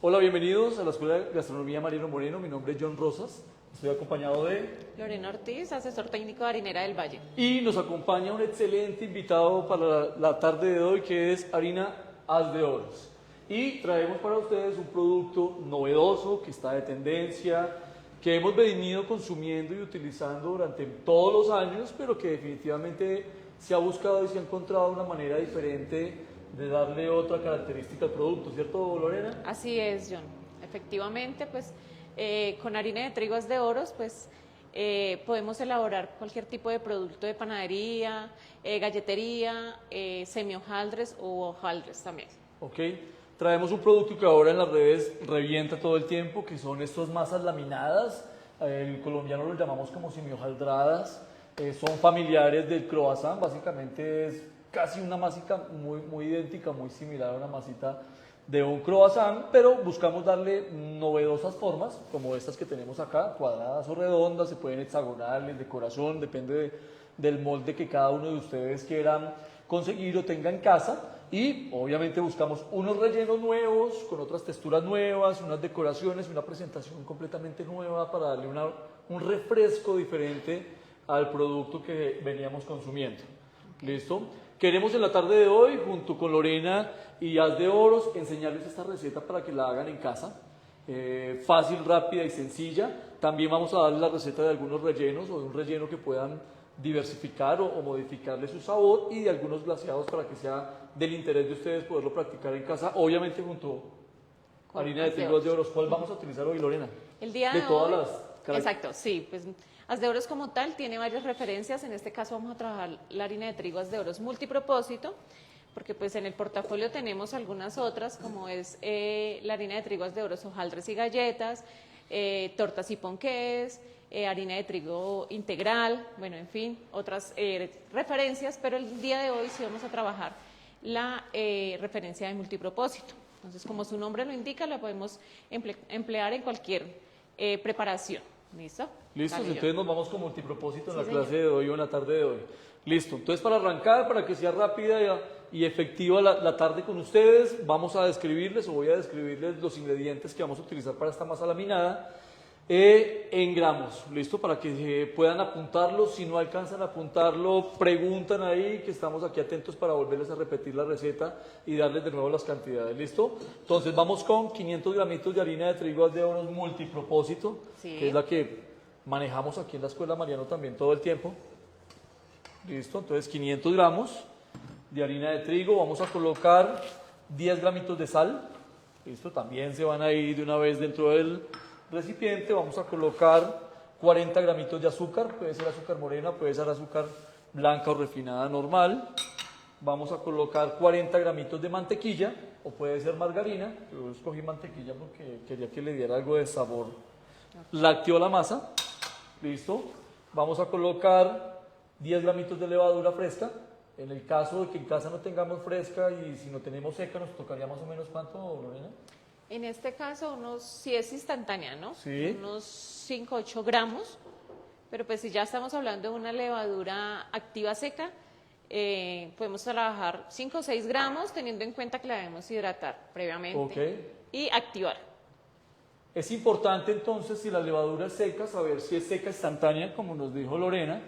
Hola, bienvenidos a la Escuela de Gastronomía Mariano Moreno. Mi nombre es John Rosas. Estoy acompañado de... Lorena Ortiz, asesor técnico de Harinera del Valle. Y nos acompaña un excelente invitado para la tarde de hoy, que es Harina Haz de Oros. Y traemos para ustedes un producto novedoso, que está de tendencia, que hemos venido consumiendo y utilizando durante todos los años, pero que definitivamente se ha buscado y se ha encontrado una manera diferente de darle otra característica al producto, ¿cierto, Lorena? Así es, John. Efectivamente, pues con harina de trigo Haz de Oros, pues podemos elaborar cualquier tipo de producto de panadería, galletería, semi-hojaldres o hojaldres también. Ok, traemos un producto que ahora en las redes revienta todo el tiempo, que son estas masas laminadas, el colombiano lo llamamos como semihojaldradas, son familiares del croissant, básicamente es casi una masita muy idéntica, muy similar a una masita de un croissant, pero buscamos darle novedosas formas, como estas que tenemos acá, cuadradas o redondas, se pueden hexagonales, de corazón, depende del molde que cada uno de ustedes quieran conseguir o tenga en casa. Y obviamente buscamos unos rellenos nuevos, con otras texturas nuevas, unas decoraciones, una presentación completamente nueva para darle un refresco diferente al producto que veníamos consumiendo. ¿Listo? Queremos en la tarde de hoy, junto con Lorena y Haz de Oros, enseñarles esta receta para que la hagan en casa. Fácil, rápida y sencilla. También vamos a darles la receta de algunos rellenos o de un relleno que puedan diversificar o modificarle su sabor, y de algunos glaseados para que sea del interés de ustedes poderlo practicar en casa, obviamente junto a harina de trigo Haz de Oros. ¿Cuál vamos a utilizar hoy, Lorena? El día de todas hoy, las exacto, sí, pues Haz de Oros como tal tiene varias referencias. En este caso vamos a trabajar la harina de trigo Haz de Oros multipropósito, porque pues en el portafolio tenemos algunas otras, como es la harina de trigo Haz de Oros hojaldres y galletas, tortas y ponqués, harina de trigo integral, bueno, en fin, otras referencias, pero el día de hoy sí vamos a trabajar la referencia de multipropósito. Entonces, como su nombre lo indica, la podemos emplear en cualquier preparación. ¿Listo? Listo, entonces nos vamos con multipropósito en la señor. clase de hoy o en la tarde de hoy. Listo, entonces para arrancar, para que sea rápida y efectiva la tarde con ustedes, vamos a describirles o voy a describirles los ingredientes que vamos a utilizar para esta masa laminada en gramos. Listo, para que puedan apuntarlo. Si no alcanzan a apuntarlo, preguntan ahí, que estamos aquí atentos para volverles a repetir la receta y darles de nuevo las cantidades. Listo, entonces vamos con 500 gramitos de harina de trigo Haz de Oros multipropósito, Sí. que es la que manejamos aquí en la Escuela Mariano también todo el tiempo. Listo, entonces 500 gramos de harina de trigo, vamos a colocar 10 gramitos de sal. Listo, también se van a ir de una vez dentro del recipiente. Vamos a colocar 40 gramitos de azúcar, puede ser azúcar morena, puede ser azúcar blanca o refinada normal. Vamos a colocar 40 gramitos de mantequilla, o puede ser margarina. Yo escogí mantequilla porque quería que le diera algo de sabor lácteo a la masa. Listo, vamos a colocar 10 gramitos de levadura fresca. En el caso de que en casa no tengamos fresca y si no tenemos seca, nos tocaría más o menos ¿cuánto, Lorena? En este caso, si es instantánea, ¿no? Sí. Unos 5 8 gramos, pero pues si ya estamos hablando de una levadura activa seca, podemos trabajar 5 o 6 gramos, teniendo en cuenta que la debemos hidratar previamente y activar. Es importante entonces, si la levadura es seca, saber si es seca instantánea, como nos dijo Lorena,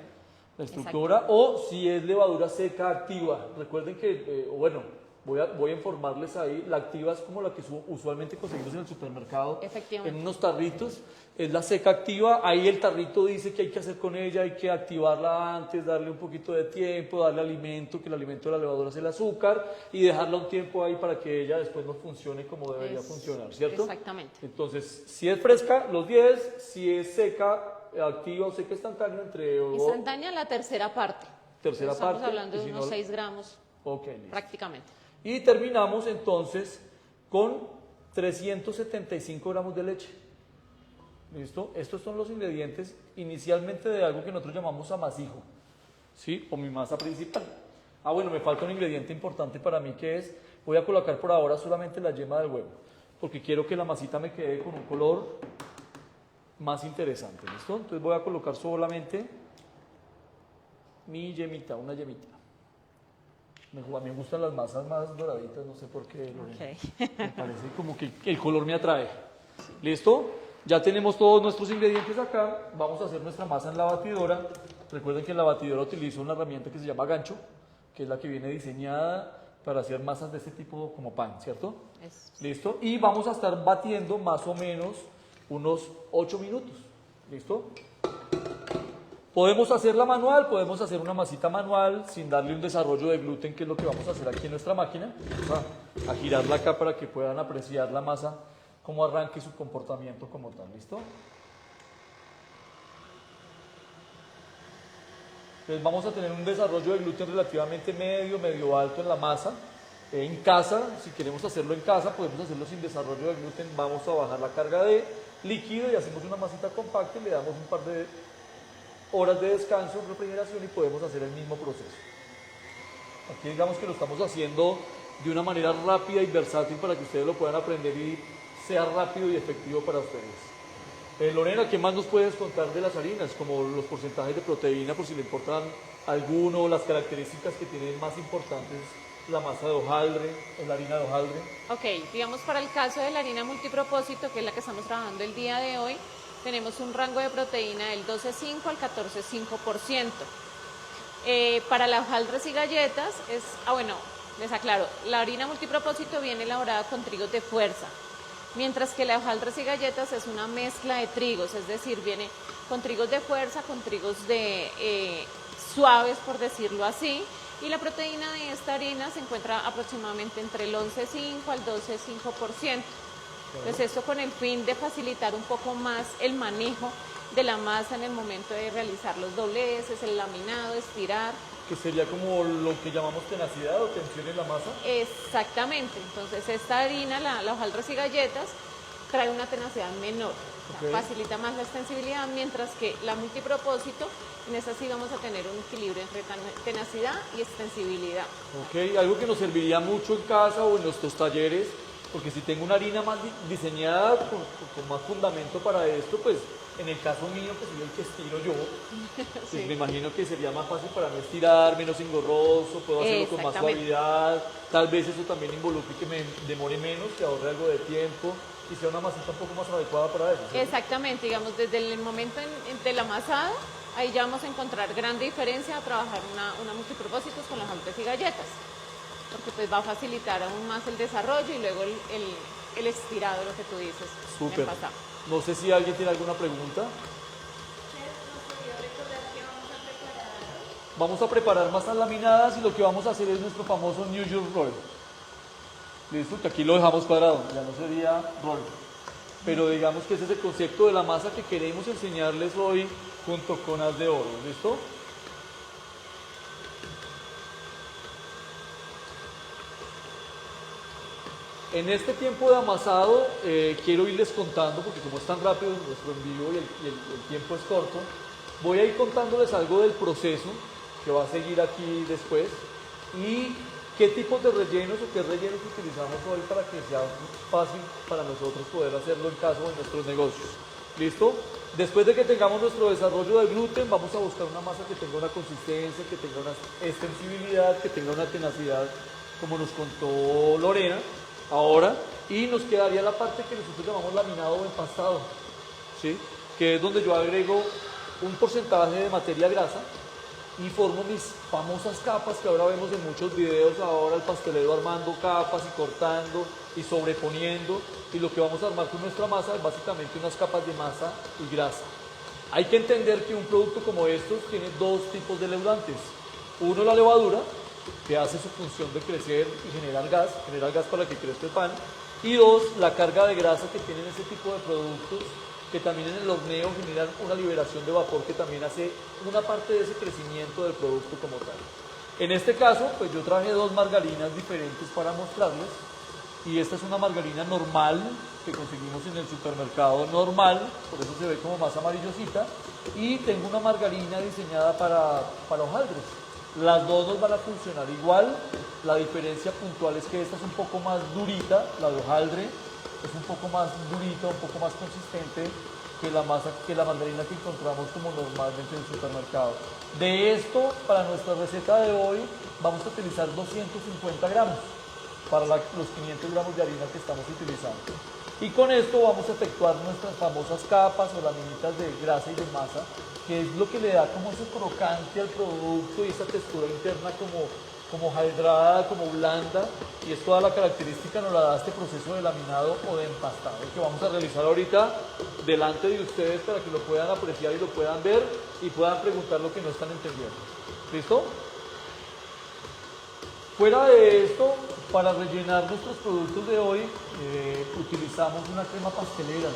la estructura, exacto, o si es levadura seca activa. Recuerden que, voy a informarles ahí, la activa es como la que usualmente conseguimos en el supermercado, en unos tarritos, es la seca activa. Ahí el tarrito dice que hay que hacer con ella, hay que activarla antes, darle un poquito de tiempo, darle alimento, que el alimento de la levadura es el azúcar, y dejarla un tiempo ahí para que ella después no funcione como debería funcionar, ¿cierto? Exactamente. Entonces, si es fresca, los 10, si es seca activa o seca instantánea, instantánea la tercera parte. Estamos hablando de unos 6 gramos prácticamente. Y terminamos entonces con 375 gramos de leche. ¿Listo? Estos son los ingredientes inicialmente de algo que nosotros llamamos amasijo, ¿sí? O mi masa principal. Bueno, me falta un ingrediente importante para mí, que es, voy a colocar por ahora solamente la yema del huevo, porque quiero que la masita me quede con un color más interesante. ¿Listo? Entonces voy a colocar solamente mi yemita, una yemita. A mí me gustan las masas más doraditas, no sé por qué, Lorena. Ok. Me parece como que el color me atrae. ¿Listo? Ya tenemos todos nuestros ingredientes acá. Vamos a hacer nuestra masa en la batidora. Recuerden que en la batidora utilizo una herramienta que se llama gancho, que es la que viene diseñada para hacer masas de este tipo como pan, ¿cierto? ¿Listo? Y vamos a estar batiendo más o menos unos 8 minutos. ¿Listo? Podemos hacerla manual, podemos hacer una masita manual sin darle un desarrollo de gluten, que es lo que vamos a hacer aquí en nuestra máquina. Vamos a girarla acá para que puedan apreciar la masa, cómo arranque su comportamiento como tal. ¿Listo? Entonces vamos a tener un desarrollo de gluten relativamente medio alto en la masa. En casa, si queremos hacerlo en casa, podemos hacerlo sin desarrollo de gluten. Vamos a bajar la carga de líquido y hacemos una masita compacta y le damos un par de horas de descanso, refrigeración, y podemos hacer el mismo proceso. Aquí digamos que lo estamos haciendo de una manera rápida y versátil para que ustedes lo puedan aprender y sea rápido y efectivo para ustedes. Lorena, ¿qué más nos puedes contar de las harinas? Como los porcentajes de proteína, por si le importan alguno, las características que tienen más importantes la masa de hojaldre, la harina de hojaldre. Ok, digamos para el caso de la harina multipropósito, que es la que estamos trabajando el día de hoy, tenemos un rango de proteína del 12,5 al 14,5%. Para las hojaldres y galletas bueno, les aclaro, la harina multipropósito viene elaborada con trigos de fuerza, mientras que la hojaldres y galletas es una mezcla de trigos, es decir, viene con trigos de fuerza, con trigos suaves, por decirlo así, y la proteína de esta harina se encuentra aproximadamente entre el 11,5 al 12,5%. Entonces esto con el fin de facilitar un poco más el manejo de la masa en el momento de realizar los dobleces, el laminado, estirar. Que sería como lo que llamamos tenacidad o tensión en la masa. Exactamente, entonces esta harina, la hojaldres y galletas, trae una tenacidad menor, o sea, facilita más la extensibilidad, mientras que la multipropósito, en esta sí vamos a tener un equilibrio entre tenacidad y extensibilidad. Ok, algo que nos serviría mucho en casa o en nuestros talleres, porque si tengo una harina más diseñada con más fundamento para esto, pues en el caso mío, que soy el que estiro yo, pues sí, me imagino que sería más fácil para mí estirar, menos engorroso, puedo hacerlo con más suavidad, tal vez eso también involucre que me demore menos, que ahorre algo de tiempo y sea una masita un poco más adecuada para eso, ¿sí? Exactamente, digamos, desde el momento del amasado, ahí ya vamos a encontrar gran diferencia a trabajar una multipropósitos con las hojaldres y galletas, porque pues va a facilitar aún más el desarrollo y luego el estirado, lo que tú dices. Súper. No sé si alguien tiene alguna pregunta. Vamos a preparar masas laminadas y lo que vamos a hacer es nuestro famoso New York Roll. Listo, que aquí lo dejamos cuadrado, ya no sería roll. Pero digamos que ese es el concepto de la masa que queremos enseñarles hoy junto con Haz de Oro. ¿Listo? En este tiempo de amasado quiero irles contando, porque como es tan rápido nuestro envío y el tiempo es corto, voy a ir contándoles algo del proceso que va a seguir aquí después y qué tipos de rellenos o qué rellenos utilizamos hoy para que sea fácil para nosotros poder hacerlo en caso de nuestros negocios. ¿Listo? Después de que tengamos nuestro desarrollo de gluten, vamos a buscar una masa que tenga una consistencia, que tenga una extensibilidad, que tenga una tenacidad, como nos contó Lorena ahora, y nos quedaría la parte que nosotros llamamos laminado o empastado, ¿sí? Que es donde yo agrego un porcentaje de materia grasa y formo mis famosas capas que ahora vemos en muchos videos, ahora el pastelero armando capas y cortando y sobreponiendo, y lo que vamos a armar con nuestra masa es básicamente unas capas de masa y grasa. Hay que entender que un producto como estos tiene dos tipos de leudantes. Uno, la levadura, que hace su función de crecer y generar gas para que crezca el pan. Y dos, la carga de grasa que tienen ese tipo de productos, que también en el horneo generan una liberación de vapor que también hace una parte de ese crecimiento del producto como tal. En este caso, pues yo traje dos margarinas diferentes para mostrarles. Y esta es una margarina normal que conseguimos en el supermercado normal, por eso se ve como más amarillosita. Y tengo una margarina diseñada para hojaldres. Las dos nos van a funcionar igual. La diferencia puntual es que esta es un poco más durita, la de hojaldre es un poco más durita, un poco más consistente que la margarina que encontramos como normalmente en el supermercado. De esto, para nuestra receta de hoy, vamos a utilizar 250 gramos para los 500 gramos de harina que estamos utilizando. Y con esto vamos a efectuar nuestras famosas capas o laminitas de grasa y de masa, que es lo que le da como ese crocante al producto y esa textura interna como hojaldrada, como blanda, y es toda la característica nos la da este proceso de laminado o de empastado que vamos a realizar ahorita delante de ustedes para que lo puedan apreciar y lo puedan ver y puedan preguntar lo que no están entendiendo. ¿Listo? Fuera de esto, para rellenar nuestros productos de hoy, utilizamos una crema pastelera.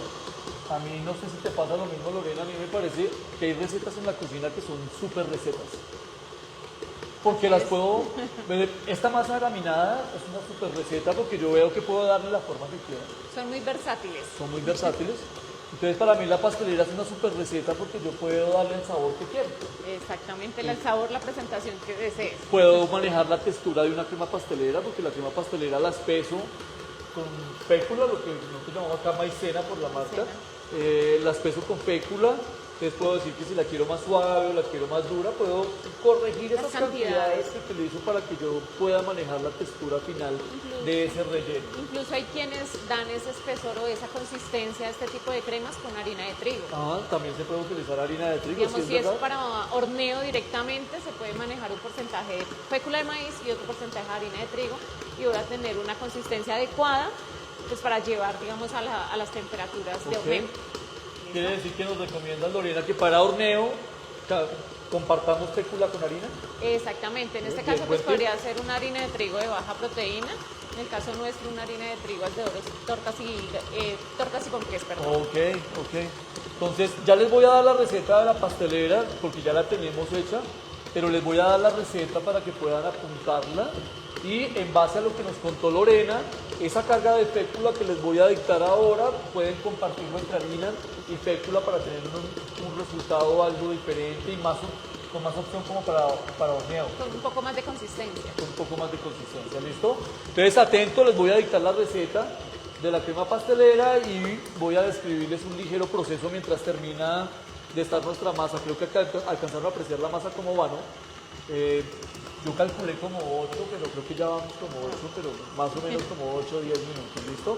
A mí no sé si te pasa lo mismo, Lorena, a mí me parece que hay recetas en la cocina que son súper recetas. Porque las puedo... Esta masa laminada es una súper receta porque yo veo que puedo darle la forma que quiera. Son muy versátiles. Son muy versátiles. Entonces para mí la pastelera es una súper receta porque yo puedo darle el sabor que quiero. Exactamente, el sabor, la presentación que desees. Puedo manejar la textura de una crema pastelera porque la crema pastelera la espeso con fécula, lo que nosotros llamamos acá maicena por la marca. La espeso con fécula. Entonces puedo decir que si la quiero más suave o la quiero más dura, puedo corregir esas cantidades que utilizo para que yo pueda manejar la textura final de ese relleno. Incluso hay quienes dan ese espesor o esa consistencia a este tipo de cremas con harina de trigo. Ah, también se puede utilizar harina de trigo. Digamos, si es para horneo directamente, se puede manejar un porcentaje de fécula de maíz y otro porcentaje de harina de trigo y voy a tener una consistencia adecuada pues, para llevar, digamos, a las temperaturas de horneo. Quiere decir que nos recomienda Lorena que para horneo compartamos fécula con harina. Exactamente, en este caso pues podría ser una harina de trigo de baja proteína, en el caso nuestro una harina de trigo aldedoros, tortas y ponqués, perdón. Ok. Entonces ya les voy a dar la receta de la pastelera porque ya la tenemos hecha, pero les voy a dar la receta para que puedan apuntarla y en base a lo que nos contó Lorena, esa carga de fécula que les voy a dictar ahora, pueden compartirlo entre harina y fécula para tener un resultado algo diferente y con más opción como para horneo. Con un poco más de consistencia. Con un poco más de consistencia, ¿listo? Entonces atento, les voy a dictar la receta de la crema pastelera y voy a describirles un ligero proceso mientras termina de estar nuestra masa. Creo que acá alcanzaron a apreciar la masa como va, ¿no? Yo calculé como 8, pero creo que ya vamos como 8, pero más o menos como 8 o 10 minutos, ¿listo?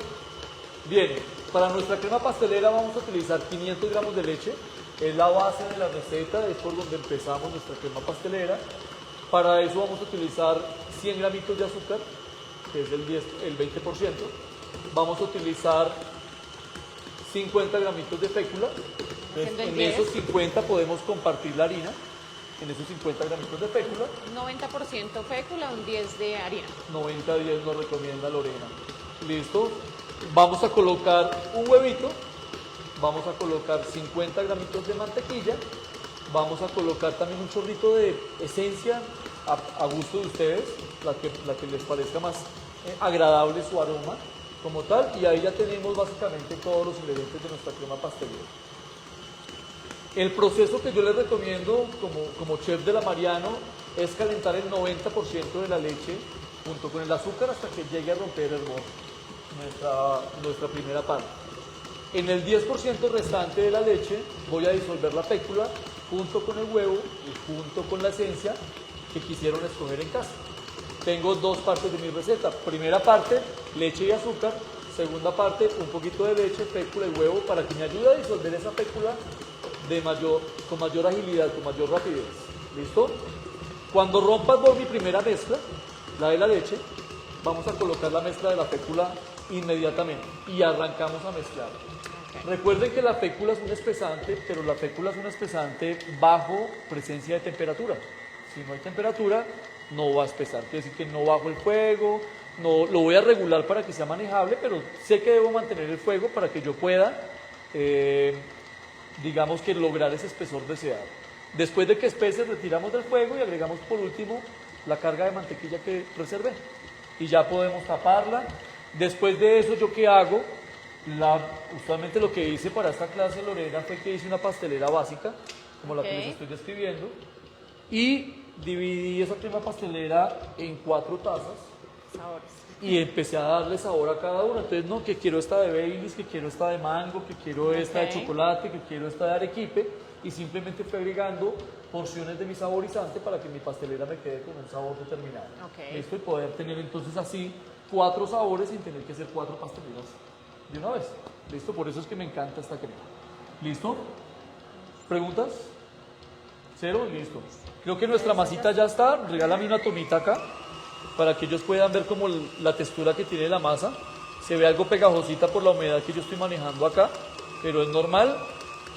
Bien, para nuestra crema pastelera vamos a utilizar 500 gramos de leche, es la base de la receta, es por donde empezamos nuestra crema pastelera. Para eso vamos a utilizar 100 gramitos de azúcar, que es el 20%. Vamos a utilizar 50 gramitos de fécula, entonces, en esos 50 podemos compartir la harina. En esos 50 gramitos de fécula. 90% fécula, un 10 de harina. 90-10 nos recomienda Lorena. ¿Listo? Vamos a colocar un huevito. Vamos a colocar 50 gramitos de mantequilla. Vamos a colocar también un chorrito de esencia a gusto de ustedes, la que les parezca más agradable su aroma como tal. Y ahí ya tenemos básicamente todos los ingredientes de nuestra crema pastelera. El proceso que yo les recomiendo como chef de la Mariano es calentar el 90% de la leche junto con el azúcar hasta que llegue a romper el hervor, nuestra primera parte. En el 10% restante de la leche voy a disolver la fécula junto con el huevo y junto con la esencia que quisieron escoger en casa. Tengo dos partes de mi receta. Primera parte, leche y azúcar. Segunda parte, un poquito de leche, fécula y huevo para que me ayude a disolver esa fécula con mayor agilidad, con mayor rapidez. ¿Listo? Cuando rompa por mi primera mezcla, la de la leche, vamos a colocar la mezcla de la fécula inmediatamente y arrancamos a mezclar. Recuerden que la fécula es un espesante, pero la fécula es un espesante bajo presencia de temperatura. Si no hay temperatura, no va a espesar. Quiere decir que no bajo el fuego, no, lo voy a regular para que sea manejable, pero sé que debo mantener el fuego para que yo pueda digamos que lograr ese espesor deseado. Después de que espese, retiramos del fuego y agregamos por último la carga de mantequilla que reservé. Y ya podemos taparla. Después de eso, ¿yo qué hago? Usualmente lo que hice para esta clase, Lorena, fue que hice una pastelera básica, como la que les estoy describiendo, y dividí esa crema pastelera en 4 tazas. Sabores. y empecé a darle sabor a cada una. Entonces, no, que quiero esta de Baileys, que quiero esta de mango, que quiero esta de Ok. chocolate, que quiero esta de arequipe, y simplemente fui agregando porciones de mi saborizante para que mi pastelera me quede con un sabor determinado. Ok. Listo, y poder tener entonces así 4 sabores sin tener que hacer 4 pasteleras de una vez. Listo, por eso es que me encanta esta crema. ¿Listo? ¿Preguntas? ¿Cero? Listo. Creo que nuestra masita ya está. Regálame una tomita acá para que ellos puedan ver como la textura que tiene la masa. Se ve algo pegajosita por la humedad que yo estoy manejando acá, pero es normal.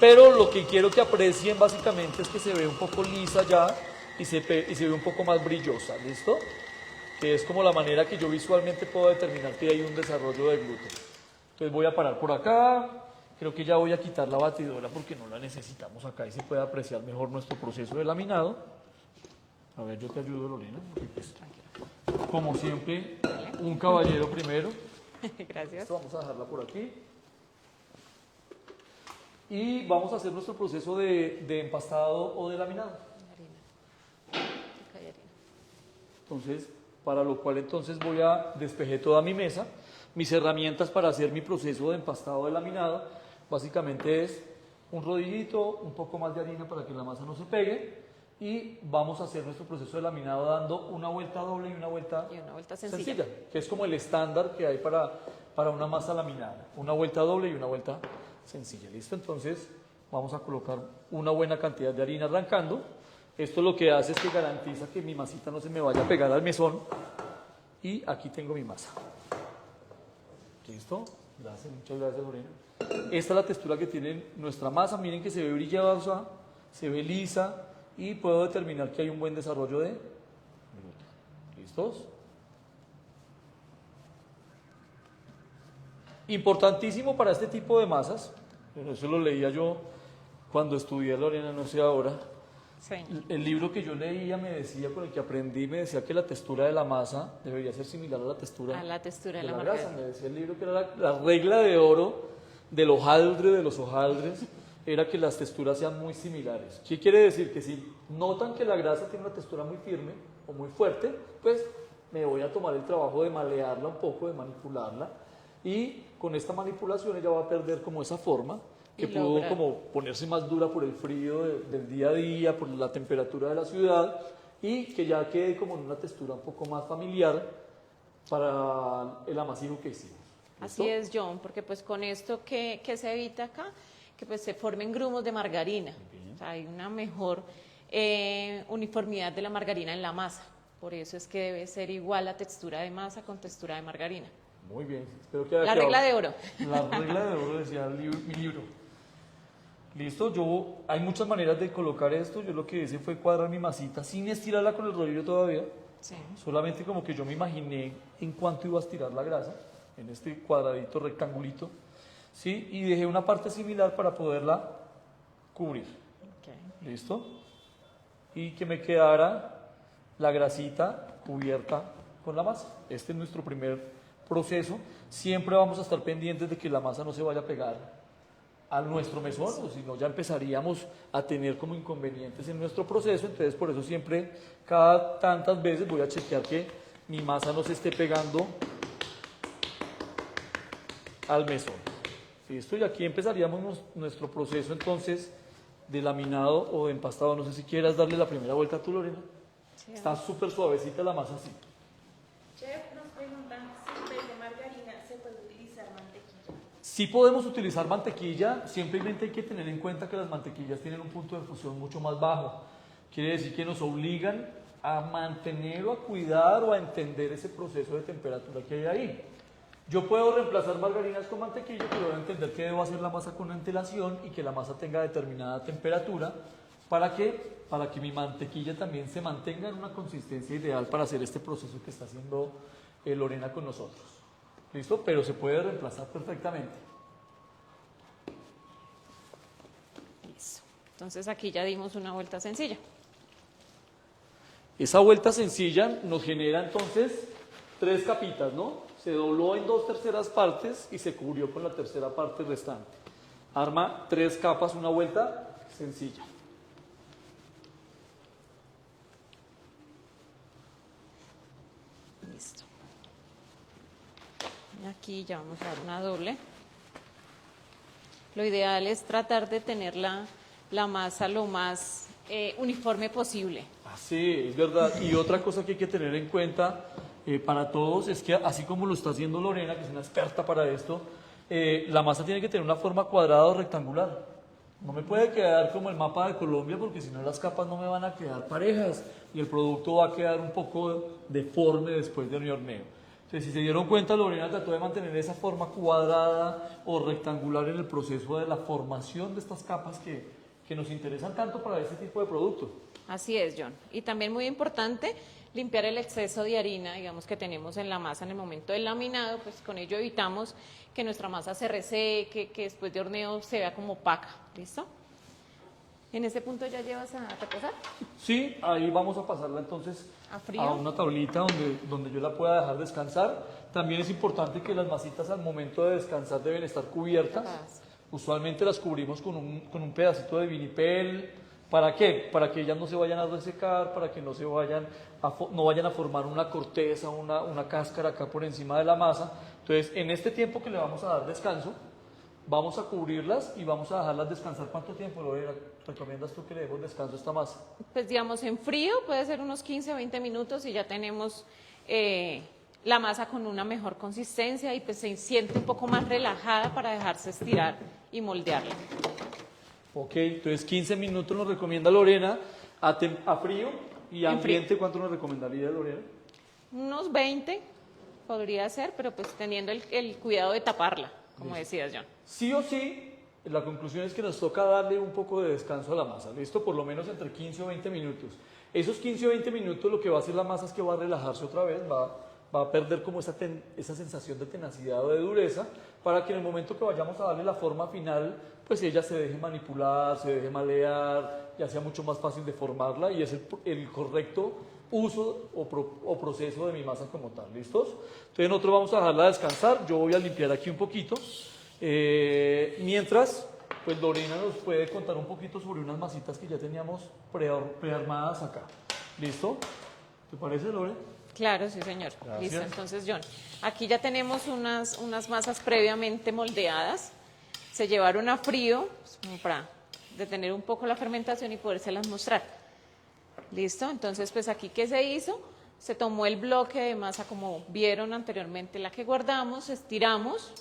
Pero lo que quiero que aprecien básicamente es que se ve un poco lisa ya y se ve un poco más brillosa. ¿Listo? Que es como la manera que yo visualmente puedo determinar que hay un desarrollo de gluten. Entonces voy a parar por acá. Creo que ya voy a quitar la batidora porque no la necesitamos acá y se puede apreciar mejor nuestro proceso de laminado. A ver, yo te ayudo, Lorena. Porque pues, como siempre, un caballero primero. Gracias. Esto vamos a dejarla por aquí. Y vamos a hacer nuestro proceso de empastado o de laminado. Harina. Acá hay harina. Entonces, para lo cual entonces voy a despejar toda mi mesa. Mis herramientas para hacer mi proceso de empastado de laminado básicamente es un rodillito, un poco más de harina para que la masa no se pegue y vamos a hacer nuestro proceso de laminado dando una vuelta doble y una vuelta, sencilla. que es como el estándar que hay para una masa laminada. Una vuelta doble y una vuelta sencilla. ¿Listo? Entonces vamos a colocar una buena cantidad de harina arrancando. Esto lo que hace es que garantiza que mi masita no se me vaya a pegar al mesón. Y aquí tengo mi masa. ¿Listo? Gracias, muchas gracias, Lorena. Esta es la textura que tiene nuestra masa. Miren que se ve brillosa, se ve lisa y puedo determinar que hay un buen desarrollo de gluten. ¿Listos? Importantísimo para este tipo de masas, pero eso lo leía yo cuando estudié, Lorena, no sé ahora. Sí. El libro que yo leía me decía, con el que aprendí, me decía que la textura de la masa debería ser similar a la textura, A la textura de la grasa. margarina. Me decía el libro que era la regla de oro del hojaldre, de los hojaldres, era que las texturas sean muy similares. ¿Qué quiere decir? Que si notan que la grasa tiene una textura muy firme o muy fuerte, pues me voy a tomar el trabajo de malearla un poco, de manipularla, y con esta manipulación ella va a perder como esa forma, que Y pudo logra- como ponerse más dura por el frío del día a día, por la temperatura de la ciudad, y que ya quede como en una textura un poco más familiar para el amasijo que hicimos. ¿Listo? Así es, John, porque pues con esto que se evita acá, que pues se formen grumos de margarina. O sea, hay una mejor uniformidad de la margarina en la masa. Por eso es que debe ser igual la textura de masa con textura de margarina. Muy bien, espero que haya La quedado- regla de oro. La regla de oro decía mi libro. Listo, hay muchas maneras de colocar esto. Yo lo que hice fue cuadrar mi masita sin estirarla con el rodillo todavía. Sí. Solamente como que yo me imaginé en cuánto iba a estirar la grasa, en este cuadradito rectangulito, ¿sí? Y dejé una parte similar para poderla cubrir. Ok. ¿Listo? Y que me quedara la grasita cubierta con la masa. Este es nuestro primer proceso. Siempre vamos a estar pendientes de que la masa no se vaya a pegar a nuestro mesón, o si no ya empezaríamos a tener como inconvenientes en nuestro proceso. Entonces por eso siempre, cada tantas veces voy a chequear que mi masa no se esté pegando al mesón. ¿Listo? Y aquí empezaríamos nuestro proceso entonces de laminado o de empastado. No sé si quieras darle la primera vuelta a tu, Lorena. Sí, Está súper suavecita la masa así. Chef, nos preguntan si en vez de margarina se puede utilizar mantequilla. Sí podemos utilizar mantequilla, simplemente hay que tener en cuenta que las mantequillas tienen un punto de fusión mucho más bajo. Quiere decir que nos obligan a mantener o a cuidar o a entender ese proceso de temperatura que hay ahí. Yo puedo reemplazar margarinas con mantequilla, pero debo entender que debo hacer la masa con antelación y que la masa tenga determinada temperatura. ¿Para qué? Para que mi mantequilla también se mantenga en una consistencia ideal para hacer este proceso que está haciendo Lorena con nosotros. ¿Listo? Pero se puede reemplazar perfectamente. Listo. Entonces aquí ya dimos una vuelta sencilla. Esa vuelta sencilla nos genera entonces 3 capitas, ¿no? Se dobló en 2/3 partes y se cubrió con la tercera parte restante. Arma 3 capas, una vuelta sencilla. Listo. Aquí ya vamos a dar una doble. Lo ideal es tratar de tener la masa lo más uniforme posible. Sí, es verdad. Y otra cosa que hay que tener en cuenta para todos es que así como lo está haciendo Lorena, que es una experta para esto, la masa tiene que tener una forma cuadrada o rectangular. No me puede quedar como el mapa de Colombia porque si no las capas no me van a quedar parejas y el producto va a quedar un poco deforme después del horneo. Entonces, si se dieron cuenta, Lorena trató de mantener esa forma cuadrada o rectangular en el proceso de la formación de estas capas que nos interesan tanto para este tipo de productos. Así es, John. Y también muy importante, limpiar el exceso de harina, digamos, que tenemos en la masa en el momento del laminado, pues con ello evitamos que nuestra masa se reseque, que después de horneo se vea como opaca. ¿Listo? ¿En ese punto ya llevas a reposar? Sí, ahí vamos a pasarla entonces ¿A frío? a una tablita donde yo la pueda dejar descansar. También es importante que las masitas al momento de descansar deben estar cubiertas. Usualmente las cubrimos con un pedacito de vinipel. ¿Para qué? Para que ellas no se vayan a resecar, para que no vayan a formar una corteza, una cáscara acá por encima de la masa. Entonces, en este tiempo que le vamos a dar descanso, vamos a cubrirlas y vamos a dejarlas descansar. ¿Cuánto tiempo, Lorena, recomiendas tú que le demos descanso a esta masa? Pues digamos en frío puede ser unos 15 o 20 minutos y ya tenemos la masa con una mejor consistencia y pues se siente un poco más relajada para dejarse estirar y moldearla. Ok, entonces 15 minutos nos recomienda Lorena a frío y a ambiente. ¿Cuánto nos recomendaría Lorena? Unos 20 podría ser, pero pues teniendo el cuidado de taparla, como decías, John. Sí o sí, la conclusión es que nos toca darle un poco de descanso a la masa, ¿listo? Por lo menos entre 15 o 20 minutos. Esos 15 o 20 minutos lo que va a hacer la masa es que va a relajarse otra vez, va a perder como esa sensación de tenacidad o de dureza, para que en el momento que vayamos a darle la forma final, pues ella se deje manipular, se deje malear, ya sea mucho más fácil de formarla y es el correcto uso o proceso de mi masa como tal, ¿listos? Entonces nosotros vamos a dejarla descansar, yo voy a limpiar aquí un poquito, mientras, pues Lorena nos puede contar un poquito sobre unas masitas que ya teníamos prearmadas acá, ¿listo? ¿Te parece, Lorena? Claro, sí, señor. Gracias. Listo, entonces, John, aquí ya tenemos unas masas previamente moldeadas, se llevaron a frío, pues, como para detener un poco la fermentación y podérselas mostrar. Listo, entonces pues aquí ¿qué se hizo? Se tomó el bloque de masa como vieron anteriormente, la que guardamos, estiramos.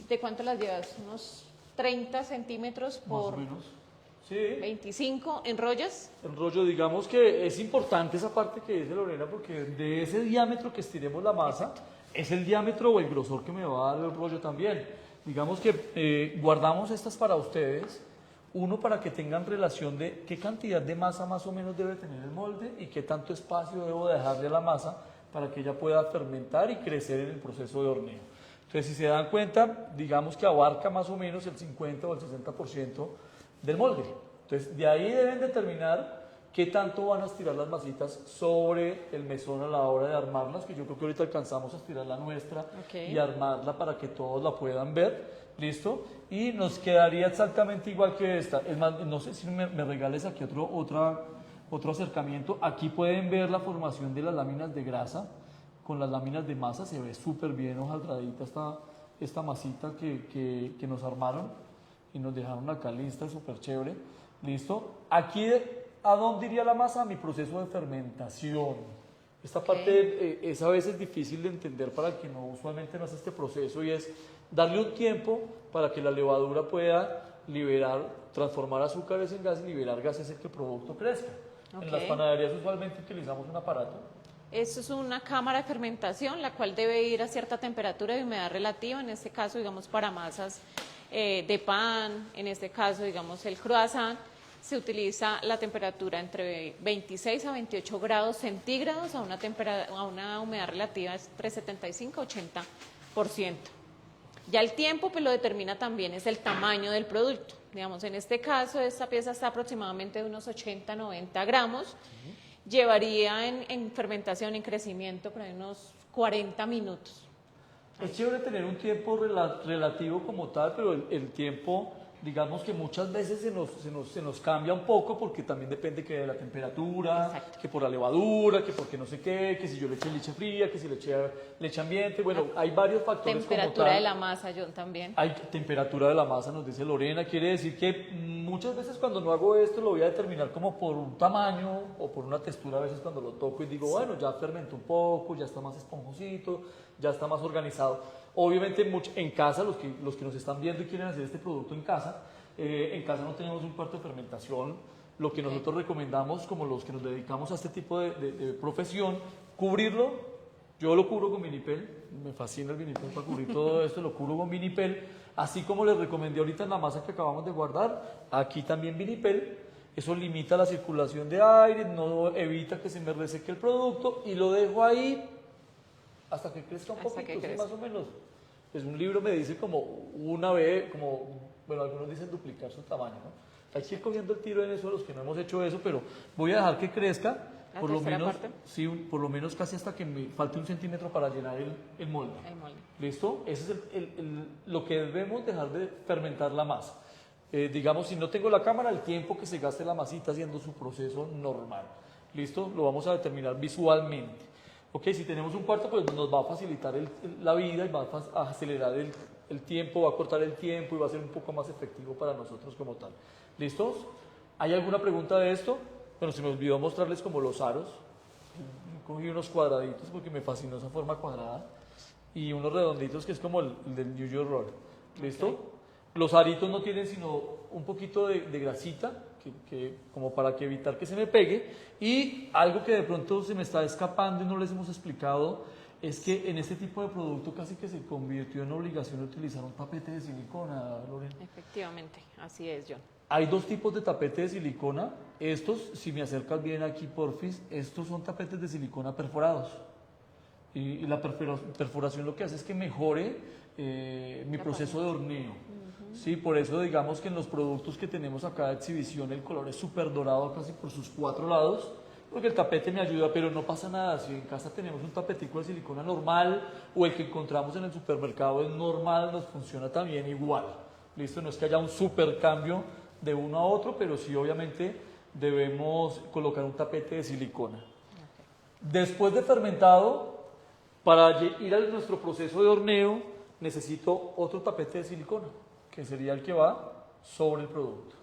¿De cuánto las llevas? Unos 30 centímetros por Más o menos. Sí. 25, ¿enrollas? El rollo, digamos que es importante esa parte que dice Lorena, porque de ese diámetro que estiremos la masa, es el diámetro o el grosor que me va a dar el rollo también. Digamos que guardamos estas para ustedes, uno para que tengan relación de qué cantidad de masa más o menos debe tener el molde y qué tanto espacio debo dejarle a la masa para que ella pueda fermentar y crecer en el proceso de horneo. Entonces, si se dan cuenta, digamos que abarca más o menos el 50 o el 60% del molde. Entonces, de ahí deben determinar qué tanto van a estirar las masitas sobre el mesón a la hora de armarlas, que yo creo que ahorita alcanzamos a estirar la nuestra y armarla para que todos la puedan ver. ¿Listo? Y nos quedaría exactamente igual que esta. Es más, no sé si me regales aquí otro acercamiento. Aquí pueden ver la formación de las láminas de grasa con las láminas de masa. Se ve súper bien hojaldradita esta masita que nos armaron y nos dejaron acá lista, súper chévere. ¿Listo? Aquí, ¿a dónde iría la masa? A mi proceso de fermentación. Esta parte es a veces difícil de entender para el que usualmente no hace este proceso y es darle un tiempo para que la levadura pueda transformar azúcares en gas y liberar gases y que el producto crezca. En las panaderías usualmente utilizamos un aparato. Esto es una cámara de fermentación, la cual debe ir a cierta temperatura y humedad relativa, en este caso, digamos, para masas de pan, en este caso, digamos, el croissant, se utiliza la temperatura entre 26 a 28 grados centígrados a una humedad relativa entre 75 a 80%. Ya el tiempo pues lo determina también es el tamaño del producto. Digamos, en este caso esta pieza está aproximadamente de unos 80-90 gramos. Llevaría en fermentación, en crecimiento, por ahí unos 40 minutos. Es chévere tener un tiempo relativo como tal, pero el tiempo digamos que muchas veces se nos cambia un poco porque también depende que de la temperatura, Exacto. que por la levadura, que porque no sé qué, que si yo le eché leche fría, que si le eché leche ambiente. Bueno, hay varios factores como Temperatura tal. de la masa, John, también. Hay temperatura de la masa, nos dice Lorena. Quiere decir que muchas veces cuando no hago esto lo voy a determinar como por un tamaño o por una textura. A veces cuando lo toco y digo, bueno, ya fermentó un poco, ya está más esponjosito, ya está más organizado. Obviamente en casa, los que nos están viendo y quieren hacer este producto en casa no tenemos un cuarto de fermentación. Lo que nosotros recomendamos, como los que nos dedicamos a este tipo de profesión, cubrirlo. Yo lo cubro con vinipel, me fascina el vinipel para cubrir todo esto, lo cubro con vinipel, así como les recomendé ahorita en la masa que acabamos de guardar, aquí también vinipel. Eso limita la circulación de aire, no evita que se me reseque el producto y lo dejo ahí hasta que crezca un Hasta que poquito, sí, crezca. más o menos. Pues un libro me dice como una vez, bueno, algunos dicen duplicar su tamaño, ¿no? Hay que ir cogiendo el tiro en eso, los que no hemos hecho eso, pero voy a dejar que crezca, ¿La por lo tercera menos, parte? sí, por lo menos casi hasta que me falte 1 centímetro para llenar el molde. El molde. ¿Listo? Ese es lo que debemos dejar de fermentar la masa. Digamos, si no tengo la cámara, el tiempo que se gaste la masita haciendo su proceso normal. ¿Listo? Lo vamos a determinar visualmente. Ok, si tenemos un cuarto, pues nos va a facilitar la vida y va a acelerar el tiempo, va a cortar el tiempo y va a ser un poco más efectivo para nosotros como tal. ¿Listos? ¿Hay alguna pregunta de esto? Bueno, se me olvidó mostrarles como los aros. Cogí unos cuadraditos porque me fascinó esa forma cuadrada y unos redonditos que es como el del New York Roll. ¿Listo? Ok. Los aritos no tienen sino un poquito de grasita, como para que evitar que se me pegue. Y algo que de pronto se me está escapando y no les hemos explicado es que en este tipo de producto casi que se convirtió en obligación utilizar un tapete de silicona, Lorena. Efectivamente, así es, John. Hay dos tipos de tapete de silicona. Estos, si me acercas bien aquí, porfis, estos son tapetes de silicona perforados. Y la perforación lo que hace es que mejore mi proceso de horneo. Sí, por eso digamos que en los productos que tenemos acá de exhibición el color es súper dorado casi por sus 4 lados, porque el tapete me ayuda, pero no pasa nada. Si en casa tenemos un tapetico de silicona normal o el que encontramos en el supermercado es normal, nos funciona también igual. Listo, no es que haya un super cambio de uno a otro, pero sí obviamente debemos colocar un tapete de silicona. Después de fermentado, para ir a nuestro proceso de horneo, necesito otro tapete de silicona, que sería el que va sobre el producto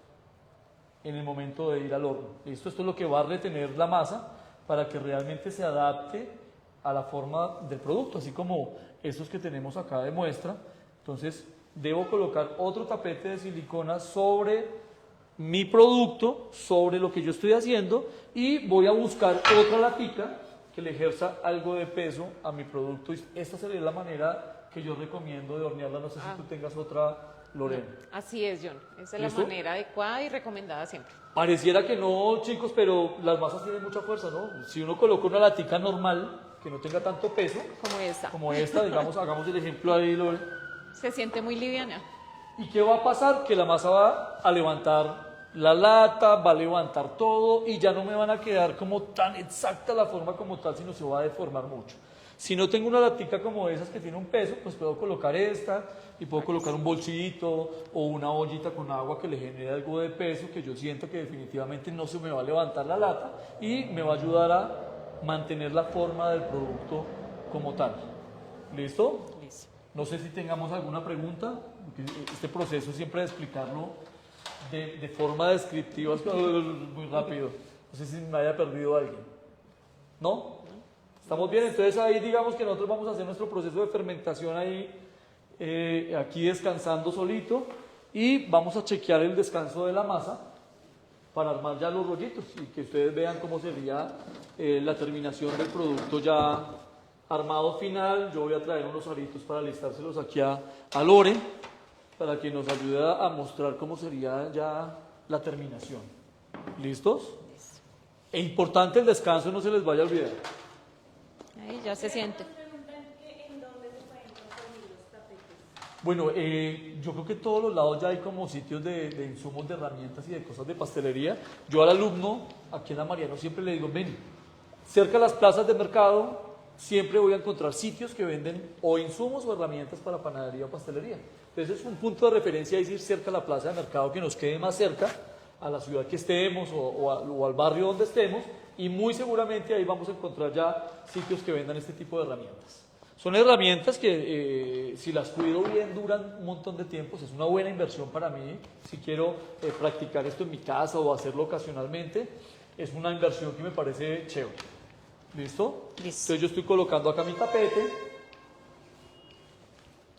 en el momento de ir al horno. ¿Listo? Esto es lo que va a retener la masa para que realmente se adapte a la forma del producto, así como estos que tenemos acá de muestra. Entonces, debo colocar otro tapete de silicona sobre mi producto, sobre lo que yo estoy haciendo, y voy a buscar otra latica que le ejerza algo de peso a mi producto. Y esta sería la manera que yo recomiendo de hornearla. No sé si tú tengas otra, Lorena. Así es, John. Esa es ¿Listo? la manera adecuada y recomendada siempre. Pareciera que no, chicos, pero las masas tienen mucha fuerza, ¿no? Si uno coloca una latica normal, que no tenga tanto peso, Como esta. digamos, hagamos el ejemplo ahí, Lorena. Se siente muy liviana. ¿Y qué va a pasar? Que la masa va a levantar la lata, va a levantar todo y ya no me van a quedar como tan exacta la forma como tal, sino se va a deformar mucho. Si no tengo una latica como esas que tiene un peso, pues puedo colocar esta y puedo colocar un bolsito o una ollita con agua que le genere algo de peso, que yo siento que definitivamente no se me va a levantar la lata y me va a ayudar a mantener la forma del producto como tal. ¿Listo? Listo. No sé si tengamos alguna pregunta, porque este proceso siempre de explicarlo de forma descriptiva es muy rápido. No sé si me haya perdido alguien. ¿No? ¿Estamos bien? Entonces ahí digamos que nosotros vamos a hacer nuestro proceso de fermentación ahí, aquí descansando solito, y vamos a chequear el descanso de la masa para armar ya los rollitos y que ustedes vean cómo sería la terminación del producto ya armado final. Yo voy a traer unos aritos para listárselos aquí a Lore, para que nos ayude a mostrar cómo sería ya la terminación. ¿Listos? Es importante el descanso, no se les vaya a olvidar. Ahí ya se siente. Nos preguntan que en dónde se pueden conseguir los tapetes. Bueno, yo creo que en todos los lados ya hay como sitios de insumos, de herramientas y de cosas de pastelería. Yo al alumno, aquí en la Mariano, siempre le digo, ven, cerca de las plazas de mercado, siempre voy a encontrar sitios que venden o insumos o herramientas para panadería o pastelería. Entonces es un punto de referencia, es ir cerca a la plaza de mercado que nos quede más cerca a la ciudad que estemos o al barrio donde estemos, y muy seguramente ahí vamos a encontrar ya sitios que vendan este tipo de herramientas. Son herramientas que si las cuido bien duran un montón de tiempo, es una buena inversión para mí. Si quiero practicar esto en mi casa o hacerlo ocasionalmente, es una inversión que me parece chévere. ¿Listo? Listo. Entonces yo estoy colocando acá mi tapete.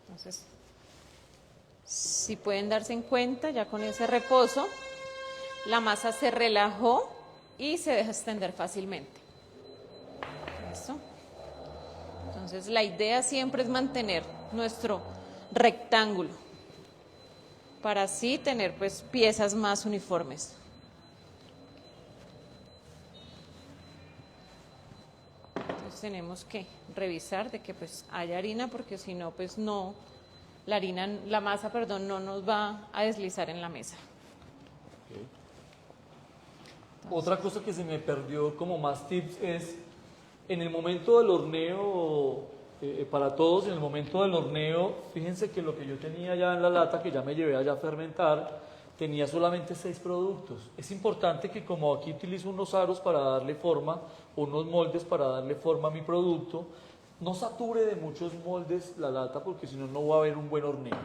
Entonces, si pueden darse en cuenta, ya con ese reposo, la masa se relajó y se deja extender fácilmente. ¿Listo? Entonces, la idea siempre es mantener nuestro rectángulo para así tener pues piezas más uniformes. Entonces tenemos que revisar de que pues haya harina, porque si no pues no, la masa, perdón, no nos va a deslizar en la mesa. Otra cosa que se me perdió como más tips es, en el momento del horneo, para todos, en el momento del horneo, fíjense que lo que yo tenía ya en la lata, que ya me llevé allá a fermentar, tenía solamente 6 productos. Es importante que, como aquí utilizo unos aros para darle forma, unos moldes para darle forma a mi producto, no sature de muchos moldes la lata, porque si no, no va a haber un buen horneo.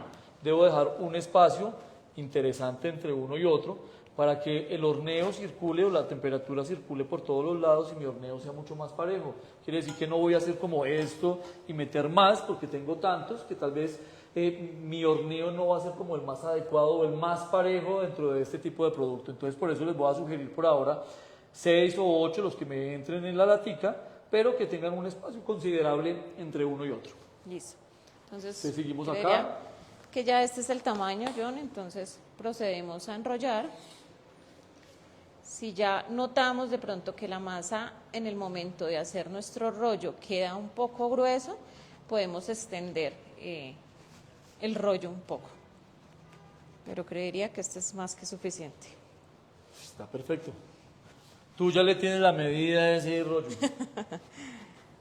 Debo dejar un espacio interesante entre uno y otro, para que el horneo circule o la temperatura circule por todos los lados y mi horneo sea mucho más parejo. Quiere decir que no voy a hacer como esto y meter más, porque tengo tantos que tal vez mi horneo no va a ser como el más adecuado o el más parejo dentro de este tipo de producto. Entonces por eso les voy a sugerir por ahora 6 o 8 los que me entren en la latica, pero que tengan un espacio considerable entre uno y otro. Listo. Entonces, Seguimos creería acá. que ya este es el tamaño, John, entonces procedemos a enrollar. Si ya notamos de pronto que la masa en el momento de hacer nuestro rollo queda un poco grueso, podemos extender el rollo un poco. Pero creería que este es más que suficiente. Está perfecto. Tú ya le tienes la medida de ese rollo.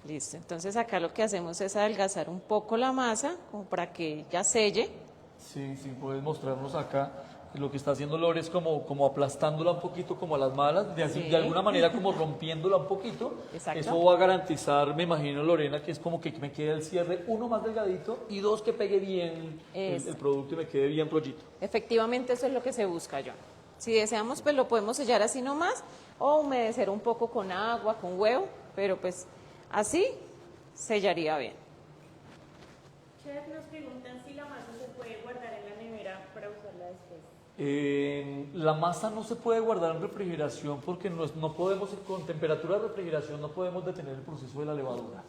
Listo, entonces acá lo que hacemos es adelgazar un poco la masa, como para que ya selle. Sí, sí, puedes mostrarnos acá. Lo que está haciendo Lore es como aplastándola un poquito como a las malas, Sí. de alguna manera como rompiéndola un poquito. Exacto. Eso va a garantizar, me imagino, Lorena, que es como que me quede el cierre, 1 más delgadito y 2 que pegue bien el producto y me quede bien rollito. Efectivamente, eso es lo que se busca, John. Si deseamos, pues lo podemos sellar así nomás, o humedecer un poco con agua, con huevo, pero pues así sellaría bien. Chef, nos preguntan si la masa se puede guardar en la nevera para usarla después. La masa no se puede guardar en refrigeración porque no podemos, con temperatura de refrigeración no podemos detener el proceso de la levadura.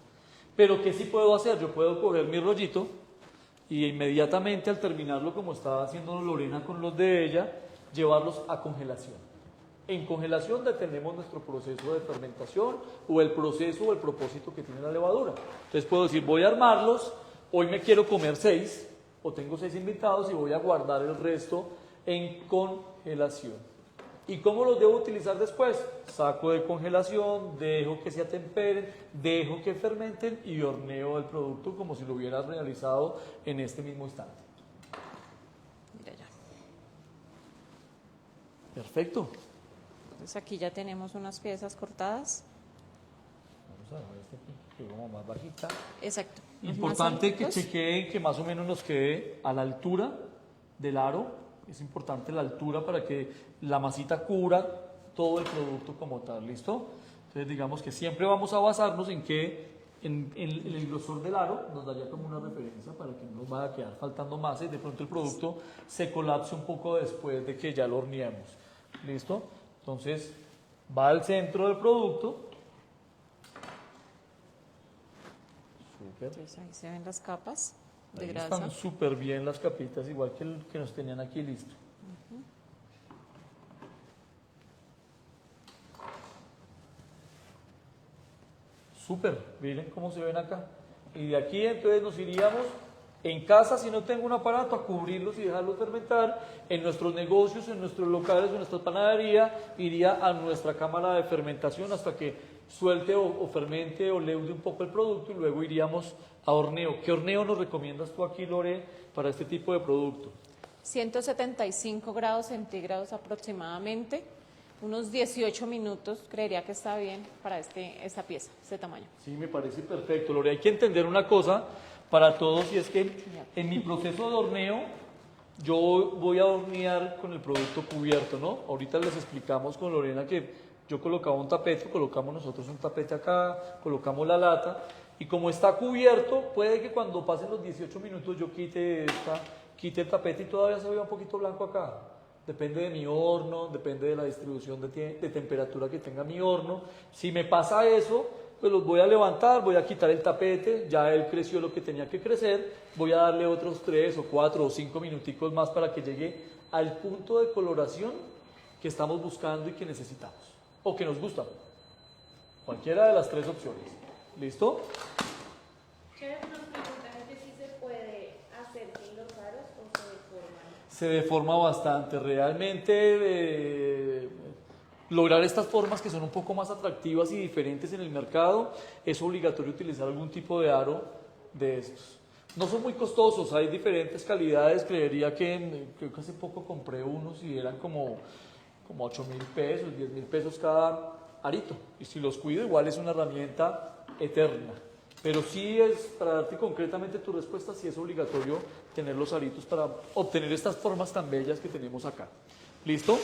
Pero ¿qué sí puedo hacer? Yo puedo coger mi rollito y inmediatamente al terminarlo, como estaba haciendo Lorena con los de ella, llevarlos a congelación. En congelación detenemos nuestro proceso de fermentación o el proceso o el propósito que tiene la levadura. Entonces puedo decir, voy a armarlos, hoy me quiero comer 6 o tengo 6 invitados y voy a guardar el resto en congelación. ¿Y cómo los debo utilizar después? Saco de congelación, dejo que se atemperen, dejo que fermenten y horneo el producto como si lo hubiera realizado en este mismo instante. Mira ya. Perfecto. Entonces aquí ya tenemos unas piezas cortadas. Vamos a ver este aquí, que es como más bajita. Exacto. Importante que Más altos. chequeen que más o menos nos quede a la altura del aro. Es importante la altura para que la masita cubra todo el producto como tal, ¿listo? Entonces digamos que siempre vamos a basarnos en que en el grosor del aro nos daría como una referencia para que no nos vaya a quedar faltando masa y de pronto el producto se colapse un poco después de que ya lo horneamos, ¿listo? Entonces va al centro del producto. Súper. Entonces ahí se ven las capas de Ahí grasa. están súper bien las capitas, igual que el que nos tenían aquí listo. Súper, miren cómo se ven acá. Y de aquí entonces nos iríamos en casa, si no tengo un aparato, a cubrirlos y dejarlos fermentar. En nuestros negocios, en nuestros locales, en nuestra panadería, iría a nuestra cámara de fermentación hasta que suelte o fermente o leude un poco el producto y luego iríamos a horneo. ¿Qué horneo nos recomiendas tú aquí, Lore, para este tipo de producto? 175 grados centígrados aproximadamente, unos 18 minutos, creería que está bien para esta pieza, este tamaño. Sí, me parece perfecto, Lore. Hay que entender una cosa para todos y es que en mi proceso de horneo yo voy a hornear con el producto cubierto, ¿no? Ahorita les explicamos con Lorena que yo colocaba un tapete, colocamos nosotros un tapete acá, colocamos la lata y como está cubierto, puede que cuando pasen los 18 minutos yo quite el tapete y todavía se vea un poquito blanco acá. Depende de mi horno, depende de la distribución de temperatura que tenga mi horno. Si me pasa eso, pues los voy a levantar, voy a quitar el tapete, ya él creció lo que tenía que crecer, voy a darle otros 3 o 4 o 5 minuticos más para que llegue al punto de coloración que estamos buscando y que necesitamos, o que nos gusta. Cualquiera de las 3 opciones. ¿Listo? Chef, nos preguntan que si se puede hacer sin los aros o se deforman. Se deforma bastante. Realmente lograr estas formas que son un poco más atractivas y diferentes en el mercado, es obligatorio utilizar algún tipo de aro de estos. No son muy costosos, hay diferentes calidades, creo que hace poco compré unos y eran como 8.000 pesos, 10.000 pesos cada arito. Y si los cuido, igual es una herramienta eterna. Pero sí es, para darte concretamente tu respuesta, sí es obligatorio tener los aritos para obtener estas formas tan bellas que tenemos acá. ¿Listo?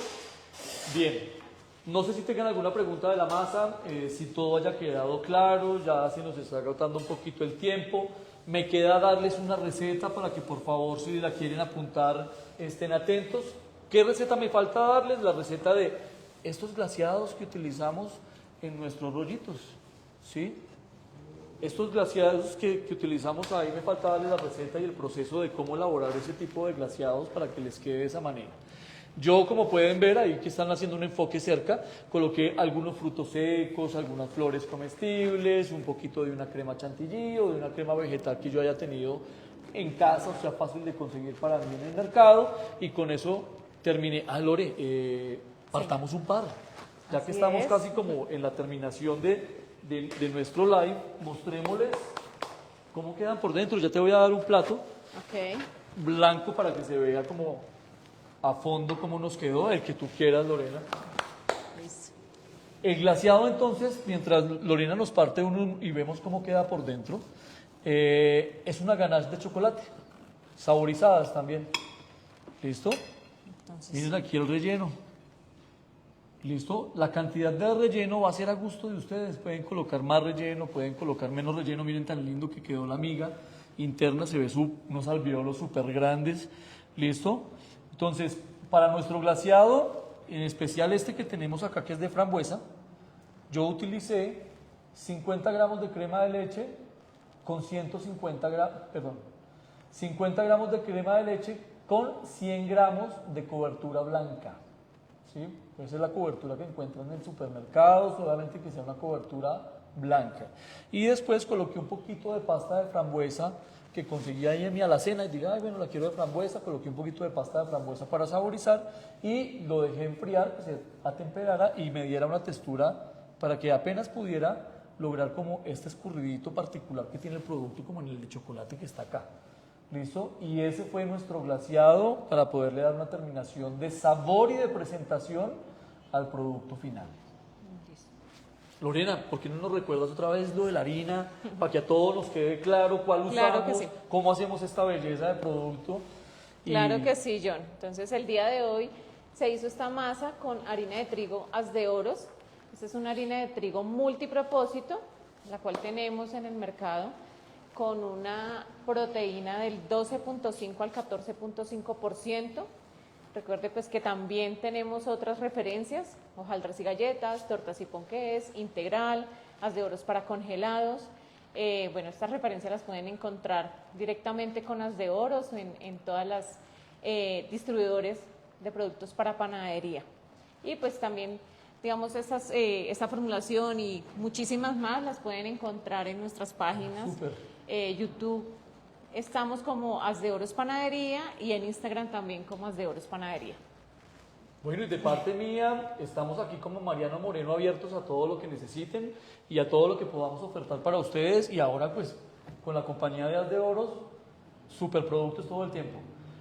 Bien. No sé si tengan alguna pregunta de la masa, si todo haya quedado claro, ya se nos está agotando un poquito el tiempo. Me queda darles una receta para que por favor, si la quieren apuntar, estén atentos. ¿Qué receta me falta darles? La receta de estos glaseados que utilizamos en nuestros rollitos, ¿sí? Estos glaseados que utilizamos ahí, me falta darles la receta y el proceso de cómo elaborar ese tipo de glaseados para que les quede de esa manera. Yo, como pueden ver, ahí que están haciendo un enfoque cerca, coloqué algunos frutos secos, algunas flores comestibles, un poquito de una crema chantilly o de una crema vegetal que yo haya tenido en casa, o sea, fácil de conseguir para mí en el mercado, y con eso terminé. Ah, Lore, partamos un par. Ya que Así estamos es. casi como en la terminación de nuestro live, mostrémosles cómo quedan por dentro. Ya te voy a dar un plato Ok. blanco para que se vea como a fondo cómo nos quedó, el que tú quieras, Lorena. Listo. El glaseado, entonces, mientras Lorena nos parte uno y vemos cómo queda por dentro, es una ganache de chocolate, saborizadas también. ¿Listo? Entonces, Miren aquí el relleno. ¿Listo? La cantidad de relleno va a ser a gusto de ustedes. Pueden colocar más relleno, pueden colocar menos relleno. Miren tan lindo que quedó la miga interna, se ve unos alvéolos súper grandes. ¿Listo? Entonces, para nuestro glaseado, en especial este que tenemos acá, que es de frambuesa, yo utilicé 50 gramos de crema de leche con 50 gramos de crema de leche con 100 gramos de cobertura blanca. ¿Sí? Esa es la cobertura que encuentran en el supermercado, solamente que sea una cobertura blanca. Y después coloqué un poquito de pasta de frambuesa que conseguí ahí en mi alacena y dije, ay, bueno, la quiero de frambuesa, coloqué un poquito de pasta de frambuesa para saborizar y lo dejé enfriar, que se atemperara y me diera una textura para que apenas pudiera lograr como este escurridito particular que tiene el producto, como en el de chocolate que está acá. ¿Listo? Y ese fue nuestro glaseado para poderle dar una terminación de sabor y de presentación al producto final. listo. Lorena, ¿por qué no nos recuerdas otra vez lo de la harina? Para que a todos nos quede claro cuál usamos, Claro que sí. cómo hacemos esta belleza de producto. Claro que sí, John. Entonces, el día de hoy se hizo esta masa con harina de trigo Haz de Oros. Esta es una harina de trigo multipropósito, la cual tenemos en el mercado, con una proteína del 12.5 al 14.5%. Recuerde pues que también tenemos otras referencias, hojaldras y galletas, tortas y ponqués, integral, Haz de Oros para congelados. Bueno, estas referencias las pueden encontrar directamente con Haz de Oros en todas las distribuidores de productos para panadería. Y pues también, digamos, esta formulación y muchísimas más las pueden encontrar en nuestras páginas. Súper. YouTube, estamos como Haz de Oros Panadería y en Instagram también como Haz de Oros Panadería. Bueno, y de parte mía, estamos aquí como Mariano Moreno abiertos a todo lo que necesiten y a todo lo que podamos ofertar para ustedes. Y ahora pues con la compañía de Haz de Oros, superproductos todo el tiempo.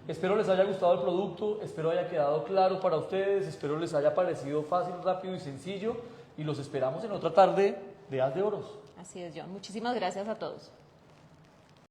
Espero les haya gustado el producto, espero haya quedado claro para ustedes, espero les haya parecido fácil, rápido y sencillo y los esperamos en otra tarde de Haz de Oros. Así es, John. Muchísimas gracias a todos.